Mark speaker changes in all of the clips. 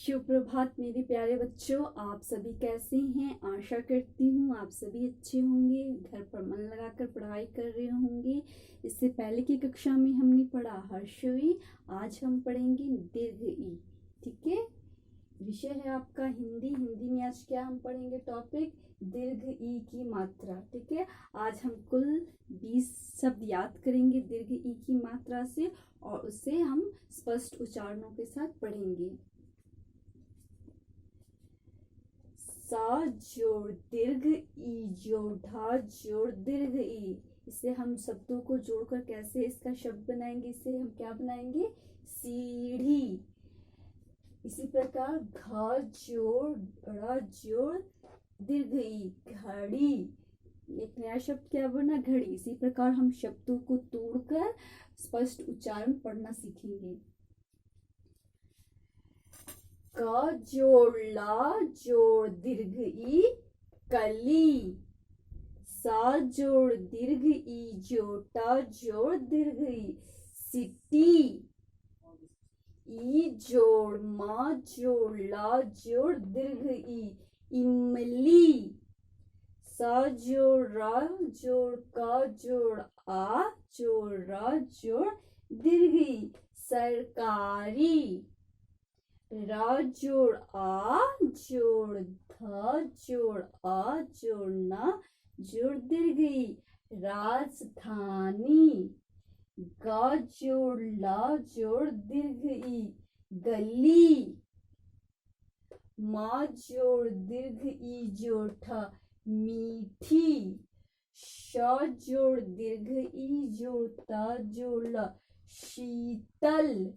Speaker 1: शुभ प्रभात मेरे प्यारे बच्चों। आप सभी कैसे हैं? आशा करती हूँ आप सभी अच्छे होंगे, घर पर मन लगाकर पढ़ाई कर रहे होंगे। इससे पहले की कक्षा में हमने पढ़ा ह्रस्व इ, आज हम पढ़ेंगे दीर्घ ई। ठीक है, विषय है आपका हिंदी। हिंदी में आज क्या हम पढ़ेंगे? टॉपिक दीर्घ ई की मात्रा। ठीक है, आज हम कुल 20 शब्द याद करेंगे दीर्घ ई की मात्रा से, और उसे हम स्पष्ट उच्चारणों के साथ पढ़ेंगे। सा जोड़ दीर्घ ई जोड़ ढा जोड़ दीर्घ ई। इसे हम शब्दों को जोड़कर कैसे इसका शब्द बनाएंगे? इसे हम क्या बनाएंगे? सीढ़ी। इसी प्रकार घ जोड़ ड़ जोड़ दीर्घ ई घड़ी। एक नया शब्द क्या बना? घड़ी। इसी प्रकार हम शब्दों को तोड़कर स्पष्ट उच्चारण पढ़ना सीखेंगे। क जोड़ ला जोड़ दीर्घ ई कली। सा जोड़ दीर्घ ई जोड़ टा जोड़ दीर्घ ई सिटी। ई जोड़ मा जोड़ ला जोड़ दीर्घ ई इमली। सा जोड़ रा जोड़ का जोड़ आ जोड़ रा जोड़ दीर्घ ई सरकारी। रा जोड़ आ जोड़ ध जोड़ आ जोड़ ना जोड़ दीर्घ ई राजधानी। गा जोड़ ला जोड़ दीर्घ ई गली। मा जोड़ दीर्घ ई जोड़ ठ मीठी। श जोड़ दीर्घ ई जोड़ ता जोड़ ल शीतल।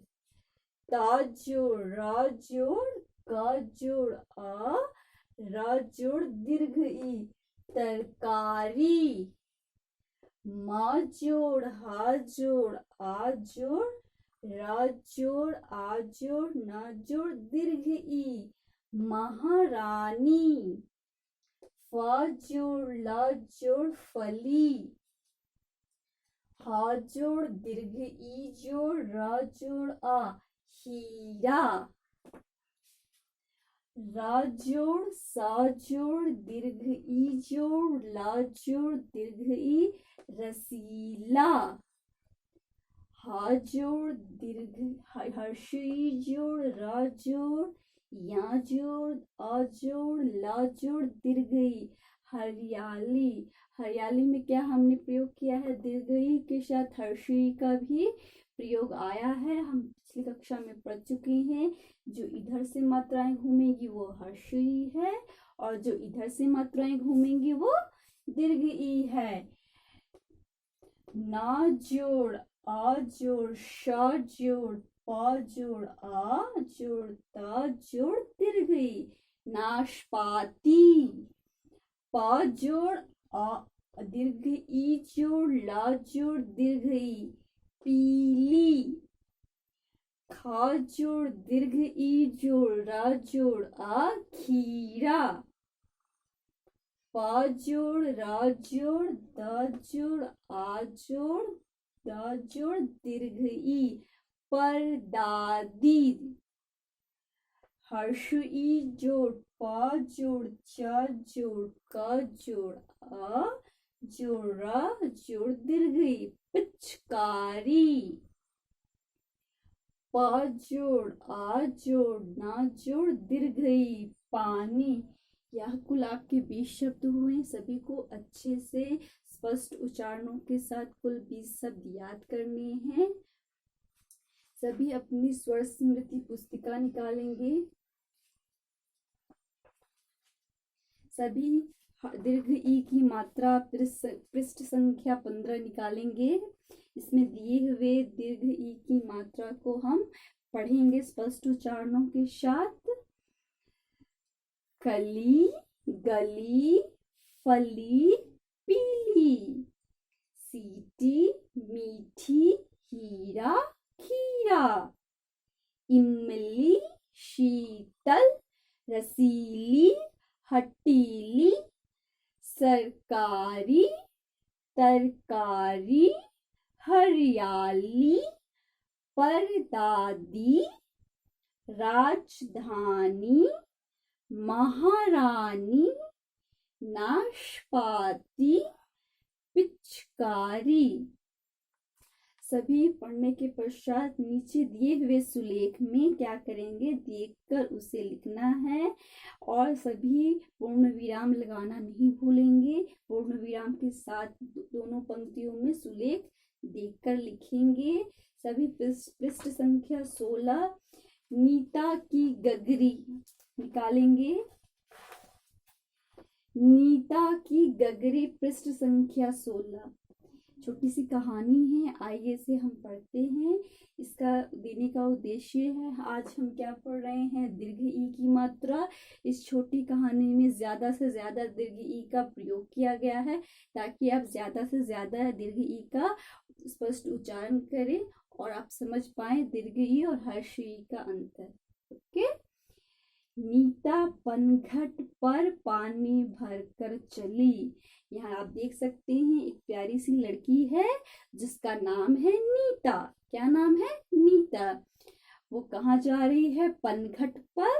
Speaker 1: ता जोड़ रा जोड़ का जोड़ आ रा जोड़ दीर्घ ई तरकारी। मा जोड़ हा जोड़ आ जोड़ रा जोड़ आ जोड़ ना जोड़ दीर्घ ई महारानी। फा जोड़ ला जोड़ फली। हा जोड़ दीर्घ ई जोड़ रा जोड़ आ हीरा। रा जोड़ सा जोड़ दीर्घ ई जोड़ ला जोड़ दीर्घ ई रसीला। हा जोड़ दीर्घ ह्रस्व ई जोड़ रा जोड़ या जोड़ आ जोड़ ला जोड़ दीर्घ ई हरियाली। हरियाली में क्या हमने प्रयोग किया है? दीर्घ ई के साथ ह्रस्व ई का भी प्रयोग आया है। हम पिछली कक्षा में पढ़ चुके हैं। जो इधर से मात्राएं घूमेंगी वो ह्रस्व ई है, और जो इधर से मात्राएं घूमेंगी वो दीर्घ ई है। ना जोड़ आ जोड़ श जोड़ पा जोड़ आ जोड़ ता जोड़ दीर्घ ई नाशपाती। पा जोड़ आ दीर्घ ई जोड़ ला जोड़ दीर्घ ई पीली। खा जोड़ दीर्घ ई जोड़ रा जोड़ आ खीरा। पा जोड़ रा जोड़ द जोड़ आ जोड़ द जोड़ दीर्घ ई परदादी। ह्रस्व ई जोड़ पा जोड़ चा जोड़ का जोड़ आ जोड़ रा जोड़ दीर्घ ई पिचकारी। पा जोड़ आ जोड़ ना जोड़ दीर्घ ई पानी। यह कुल आपके 20 शब्द हुए। सभी को अच्छे से स्पष्ट उच्चारणों के साथ कुल 20 शब्द याद करने हैं। सभी अपनी स्वर स्मृति पुस्तिका निकालेंगे। सभी दीर्घ ई की मात्रा पृष्ठ संख्या 15 निकालेंगे। इसमें दिए हुए दीर्घ ई की मात्रा को हम पढ़ेंगे स्पष्ट उच्चारणों के साथ। कली गली फली पीली। सीटी मीठी हीरा खीरा। इमली शीतल रसीली हटीली। सरकारी तरकारी हरियाली परदादी राजधानी, महारानी, नाशपाती, पिचकारी। सभी पढ़ने के पश्चात नीचे दिए हुए सुलेख में क्या करेंगे, देखकर उसे लिखना है और सभी पूर्ण विराम लगाना नहीं भूलेंगे। पूर्ण विराम के साथ दोनों पंक्तियों में सुलेख देखकर लिखेंगे। सभी पृष्ठ संख्या 16 नीता की गगरी निकालेंगे। नीता की गगरी पृष्ठ संख्या 16। छोटी सी कहानी है, आइए इसे हम पढ़ते हैं। इसका देने का उद्देश्य है, आज हम क्या पढ़ रहे हैं, दीर्घ ई की मात्रा। इस छोटी कहानी में ज्यादा से ज्यादा दीर्घ ई का प्रयोग किया गया है ताकि आप ज्यादा से ज्यादा दीर्घ ई का स्पष्ट उच्चारण करें और आप समझ पाए दीर्घ ई और हर्ष ई का अंतर। ओके। नीता पनघट पर पानी भरकर चली। यहाँ आप देख सकते हैं एक प्यारी सी लड़की है जिसका नाम है नीता। क्या नाम है, नीता। वो कहाँ जा रही है, पनघट पर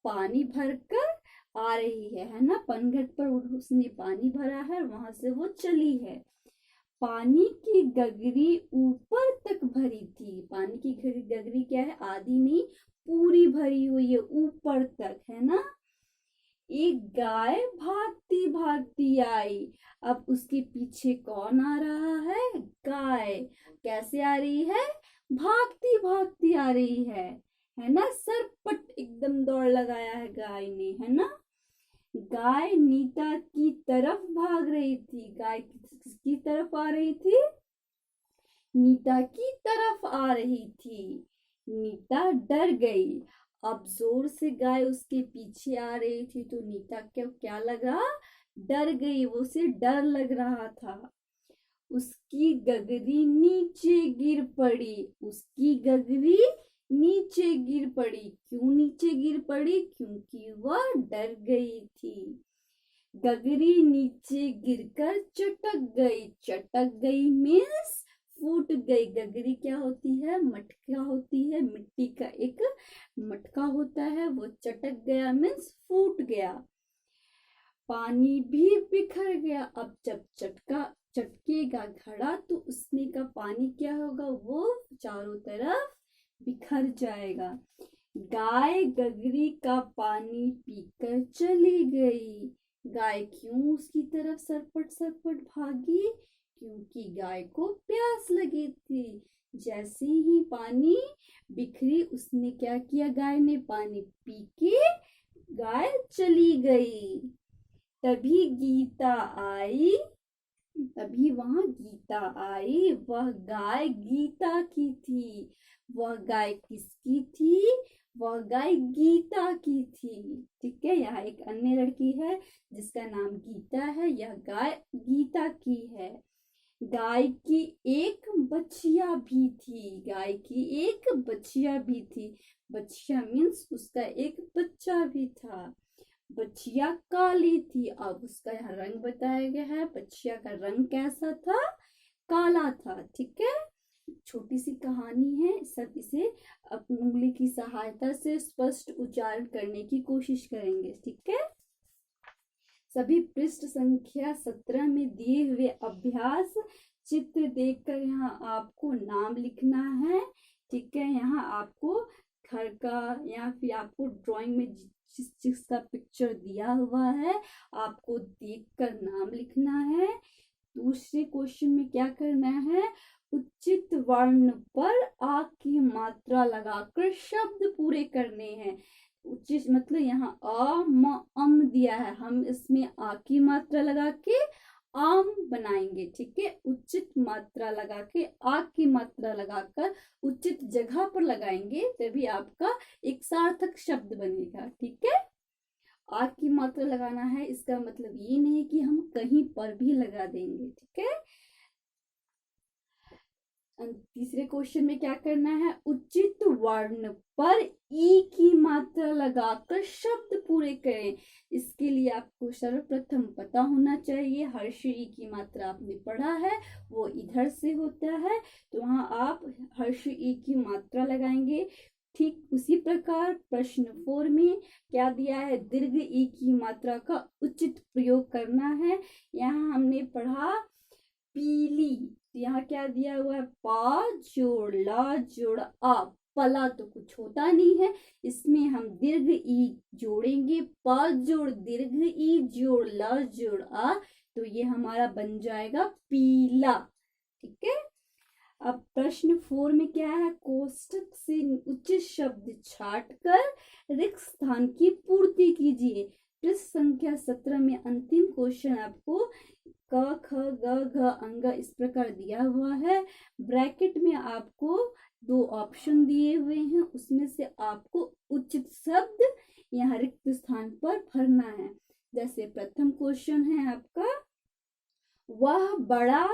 Speaker 1: पानी भरकर आ रही है ना। पनघट पर उसने पानी भरा है, वहां से वो चली है। पानी की गगरी ऊपर तक भरी थी। पानी की गगरी क्या है, आधी नहीं पूरी भरी हुई है, ऊपर तक है ना। एक गाय भागती भागती आई। अब उसके पीछे कौन आ रहा है, गाय। कैसे आ रही है, भागती भागती आ रही है ना। सरपट एकदम दौड़ लगाया है गाय ने, है ना। गाय नीता की तरफ भाग रही थी। गाय किसकी तरफ आ रही थी, नीता की तरफ आ रही थी। नीता डर गई। अब जोर से गाय उसके पीछे आ रही थी तो नीता को क्या लगा, डर गई। वो उसे डर लग रहा था। उसकी गगरी नीचे गिर पड़ी। उसकी गगरी नीचे गिर पड़ी। क्यों नीचे गिर पड़ी, क्योंकि वह डर गई थी। गगरी नीचे गिरकर चटक गई। चटक गई मीन्स फूट गई। गगरी क्या होती है, मटका होती है, मिट्टी का एक मटका होता है। वो चटक गया मीन्स फूट गया। पानी भी बिखर गया। अब जब चटकेगा घड़ा तो उसमें का पानी क्या होगा, वो चारों तरफ बिखर जाएगा। गाय गगरी का पानी पीकर चली गई। गाय क्यों उसकी तरफ सरपट सरपट भागी, क्योंकि गाय को प्यास लगी थी। जैसे ही पानी बिखरी उसने क्या किया, गाय ने पानी पी के गाय चली गई। तभी गीता आई। तभी वहां गीता आई। वह गाय गीता की थी। वह गाय किसकी थी, वह गाय गीता की थी। ठीक है। यहाँ एक अन्य लड़की है जिसका नाम गीता है। यह गाय गीता की है। गाय की एक बछिया भी थी। गाय की एक बछिया भी थी। बछिया मीन्स उसका एक बच्चा भी था। बछिया काली थी। अब उसका यहाँ रंग बताया गया है। बछिया का रंग कैसा था, काला था। ठीक है। छोटी सी कहानी है, सब इसे अपनी उंगली की सहायता से स्पष्ट उच्चारण करने की कोशिश करेंगे। ठीक है। सभी पृष्ठ संख्या 17 में दिए हुए अभ्यास चित्र देखकर यहाँ आपको नाम लिखना है। ठीक है। यहाँ आपको घर का या फिर आपको ड्राइंग में जिस चीज का पिक्चर दिया हुआ है आपको देखकर नाम लिखना है। दूसरे क्वेश्चन में क्या करना है, उचित वर्ण पर आ की मात्रा लगाकर शब्द पूरे करने हैं। उचित मतलब यहाँ अ म अम दिया है, हम इसमें आ की मात्रा लगा के आम बनाएंगे। ठीक है। उचित मात्रा लगा के आ की मात्रा लगाकर उचित जगह पर लगाएंगे तभी आपका एक सार्थक शब्द बनेगा। ठीक है। आ की मात्रा लगाना है इसका मतलब ये नहीं कि हम कहीं पर भी लगा देंगे। ठीक है। तीसरे क्वेश्चन में क्या करना है, उचित वर्ण पर ई की मात्रा लगाकर शब्द पूरे करें। इसके लिए आपको सर्वप्रथम पता होना चाहिए हर्ष ई की मात्रा आपने पढ़ा है वो इधर से होता है, तो वहां आप हर्ष ई की मात्रा लगाएंगे। ठीक उसी प्रकार प्रश्न 4 में क्या दिया है, दीर्घ ई की मात्रा का उचित प्रयोग करना है। यहाँ हमने पढ़ा पीली, यहाँ क्या दिया हुआ है, पा जोड़ ला जोड़ आ, पला तो कुछ होता नहीं है, इसमें हम दीर्घ ई जोड़ेंगे, पा जोड़ दीर्घ ई जोड़ ला जोड़ आ, तो ये हमारा बन जाएगा पीला। ठीक है। अब प्रश्न 4 में क्या है, कोष्टक से उचित शब्द छांटकर रिक्त स्थान की पूर्ति कीजिए। पृष्ठ संख्या 17 में अंतिम क्वेश्चन आपको क ख ग घ अंग इस प्रकार दिया हुआ है। ब्रैकेट में आपको 2 ऑप्शन दिए हुए हैं, उसमें से आपको उचित शब्द यहाँ रिक्त स्थान पर भरना है। जैसे प्रथम क्वेश्चन है आपका, वह बड़ा,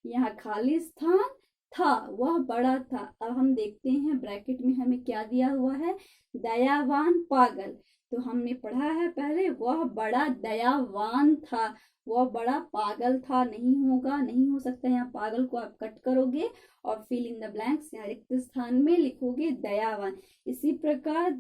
Speaker 1: यहाँ खाली स्थान था, वह बड़ा था। अब हम देखते हैं ब्रैकेट में हमें क्या दिया हुआ है, दयावान पागल। तो हमने पढ़ा है पहले, वह बड़ा दयावान था, वह बड़ा पागल था, नहीं होगा, नहीं हो सकता। यहाँ पागल को आप कट करोगे और फिल इन द ब्लैंक्स, यहाँ रिक्त स्थान में लिखोगे दयावान। इसी प्रकार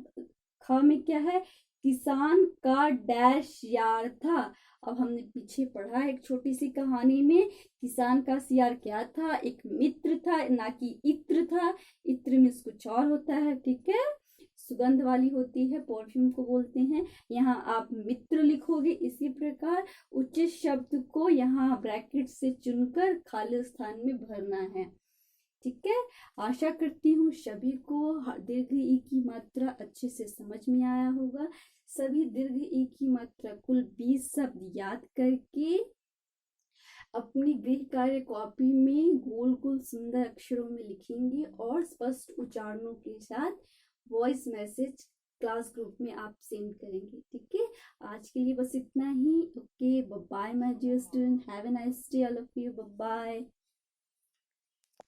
Speaker 1: ख में क्या है, किसान का डैश यार था। अब हमने पीछे पढ़ा एक छोटी सी कहानी में, किसान का सियार क्या था, एक मित्र था, ना कि इत्र था। इत्र में कुछ और होता है, ठीक है, सुगंध वाली होती है, परफ्यूम को बोलते हैं। यहाँ आप मित्र लिखोगे। इसी प्रकार उचित शब्द को यहाँ ब्रैकेट से चुनकर खाली स्थान में भरना है। ठीक है। आशा करती हूँ सभी को दीर्घ ई की मात्रा अच्छे से समझ में आया होगा। सभी दीर्घ ई की मात्रा कुल 20 शब्द याद करके अपनी गृह कार्य कॉपी में गोल गोल सुंदर अक्षरों में लिखेंगे और स्पष्ट उच्चारणों के साथ वॉइस मैसेज क्लास ग्रुप में आप सेंड करेंगे। ठीक है। आज के लिए बस इतना ही। Okay, bye bye my dear student, have a nice day all of you, bye bye.